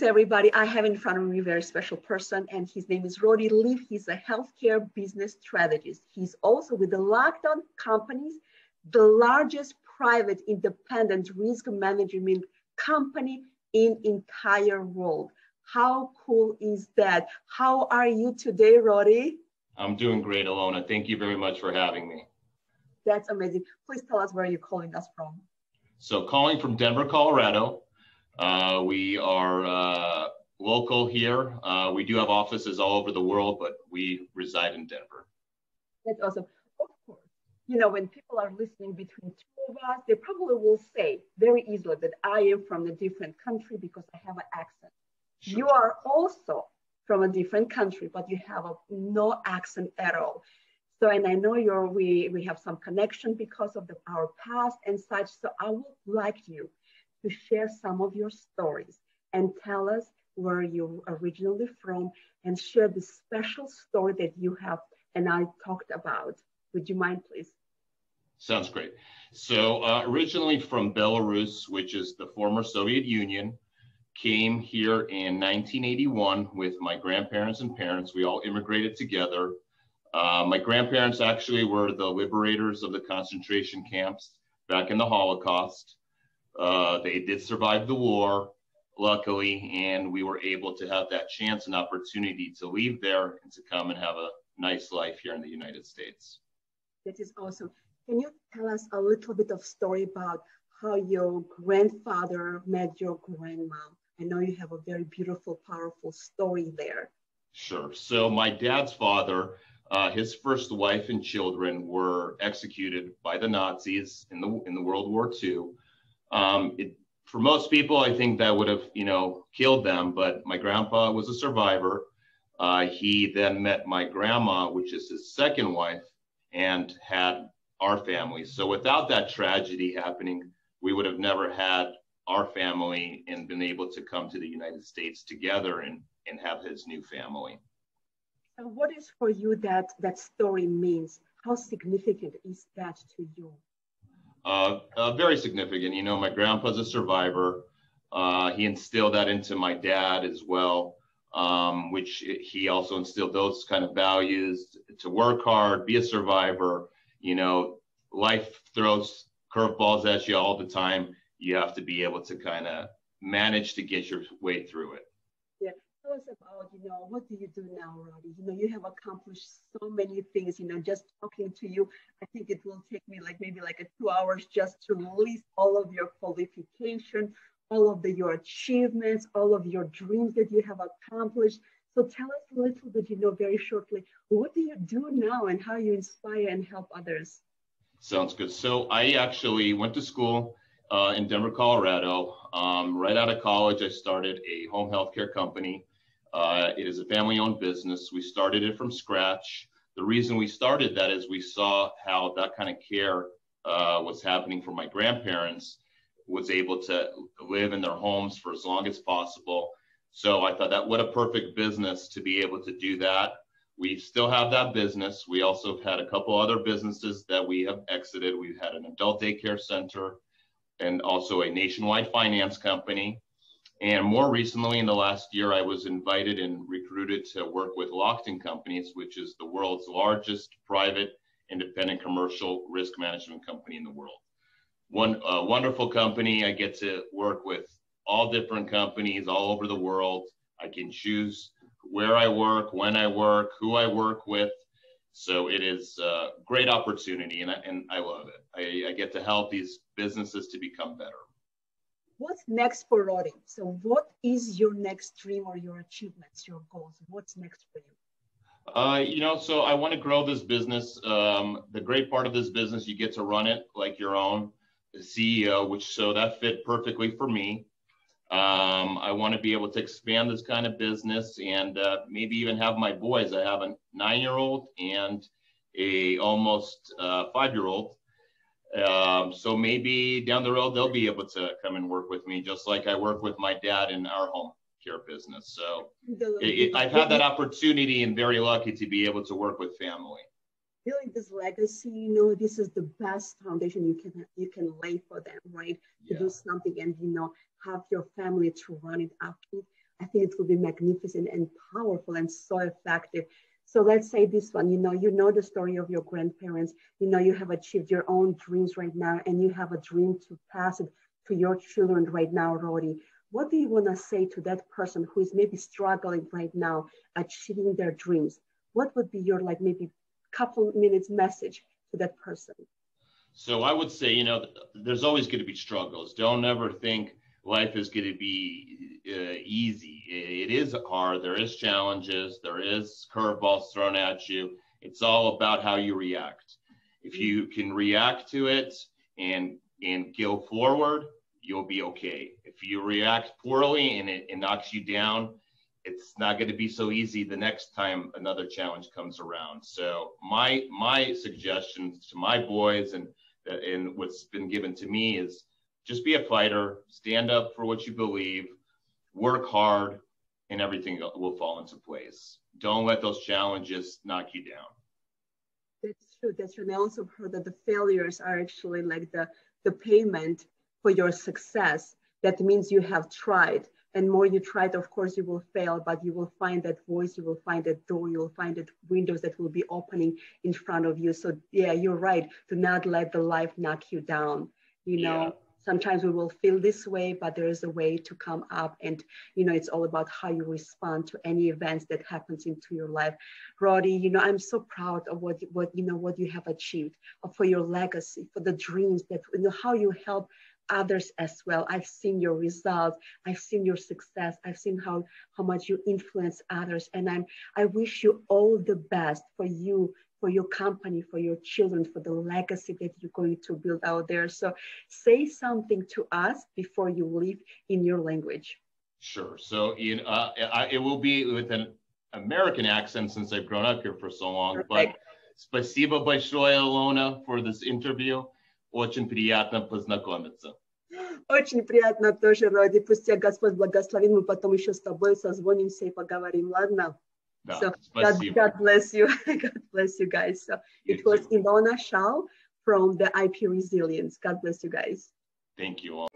everybody. I have in front of me a very special person, and his name is Rodi Liv. He's a healthcare business strategist. He's also with the Lockton companies, the largest private independent risk management company in entire world. How cool is that? How are you today, Rodi? I'm doing great, Alona. Thank you very much for having me. That's amazing. Please tell us where you're calling us from. So calling from Denver, Colorado. We are local here. We do have offices all over the world, but we reside in Denver. That's awesome. Of course, you know, when people are listening between two of us, they probably will say very easily that I am from a different country because I have an accent. Sure. You are also from a different country, but you have no accent at all. So, and I know we have some connection because of our past and such. So I would like you to share some of your stories and tell us where you're originally from and share the special story that you have and I talked about. Would you mind, please? Sounds great. So originally from Belarus, which is the former Soviet Union, came here in 1981 with my grandparents and parents. We all immigrated together. My grandparents actually were the liberators of the concentration camps back in the Holocaust. They did survive the war, luckily, and we were able to have that chance and opportunity to leave there and to come and have a nice life here in the United States. That is awesome. Can you tell us a little bit of story about how your grandfather met your grandma? I know you have a very beautiful, powerful story there. Sure. So my dad's father, his first wife and children were executed by the Nazis in the World War II. For most people, I think that would have, killed them, but my grandpa was a survivor. He then met my grandma, which is his second wife, and had our family. So without that tragedy happening, we would have never had our family and been able to come to the United States together and have his new family. So what is for you that story means? How significant is that to you? Very significant. My grandpa's a survivor. He instilled that into my dad as well, which he also instilled those kind of values to work hard, be a survivor. Life throws curveballs at you all the time. You have to be able to kind of manage to get your way through it. Yeah. Tell us about, what do you do now, Rodi? You have accomplished so many things, just talking to you. I think it will take me maybe 2 hours just to list all of your qualification, all of your achievements, all of your dreams that you have accomplished. So tell us a little bit, very shortly, what do you do now and how you inspire and help others? Sounds good. So I actually went to school in Denver, Colorado. Right out of college, I started a home healthcare company. It is a family-owned business. We started it from scratch. The reason we started that is we saw how that kind of care was happening for my grandparents, was able to live in their homes for as long as possible. So I thought that what a perfect business to be able to do that. We still have that business. We also have had a couple other businesses that we have exited. We've had an adult daycare center and also a nationwide finance company. And more recently, in the last year, I was invited and recruited to work with Lockton Companies, which is the world's largest private independent commercial risk management company in the world. One wonderful company. I get to work with all different companies all over the world. I can choose where I work, when I work, who I work with. So it is a great opportunity, and I love it. I get to help these businesses to become better. What's next for Rodi? So what is your next dream or your achievements, your goals? What's next for you? So I want to grow this business. The great part of this business, you get to run it like your own, the CEO, so that fit perfectly for me. I want to be able to expand this kind of business and maybe even have my boys. I have a 9-year-old and a almost 5-year-old. So maybe down the road, they'll be able to come and work with me, just like I work with my dad in our home care business. So I've had that opportunity and very lucky to be able to work with family. Building this legacy, this is the best foundation you can lay for them, right? To do something and, have your family to run it after. I it will be magnificent and powerful and so effective. So let's say this one, you know the story of your grandparents, you have achieved your own dreams right now, and you have a dream to pass it to your children right now, Rodi. What do you want to say to that person who is maybe struggling right now, achieving their dreams? What would be your maybe couple minutes message to that person? So I would say, there's always going to be struggles. Don't ever think life is going to be easy. It is hard. There is challenges. There is curveballs thrown at you. It's all about how you react. If you can react to it and go forward, you'll be okay. If you react poorly and it knocks you down, it's not going to be so easy the next time another challenge comes around. So my suggestions to my boys and what's been given to me is just be a fighter, stand up for what you believe, work hard, and everything will fall into place. Don't let those challenges knock you down. That's true. That's true. And I also heard that the failures are actually like the payment for your success. That means you have tried. And more you try, of course, you will fail, but you will find that voice, you will find that door, you will find that windows that will be opening in front of you. So yeah, you're right. Do not let the life knock you down. Sometimes we will feel this way, but there is a way to come up. And, it's all about how you respond to any events that happens into your life. Rodi, I'm so proud of what you have achieved, for your legacy, for the dreams that, how you help others as well. I've seen your results. I've seen your success. I've seen how much you influence others. And I wish you all the best for you, for your company, for your children, for the legacy that you're going to build out there. So say something to us before you leave in your language. Sure. So it will be with an American accent since I've grown up here for so long. Perfect. But спасибо большое, Ilona, for this interview. Очень приятно познакомиться. Очень приятно тоже, Роди. Пусть тебя Господь благословит. Мы потом еще с тобой созвонимся и поговорим, ладно? Да, so спасибо. God bless you. God bless you guys. So it was Ilona Shao from the IP Resilience. God bless you guys. Thank you all.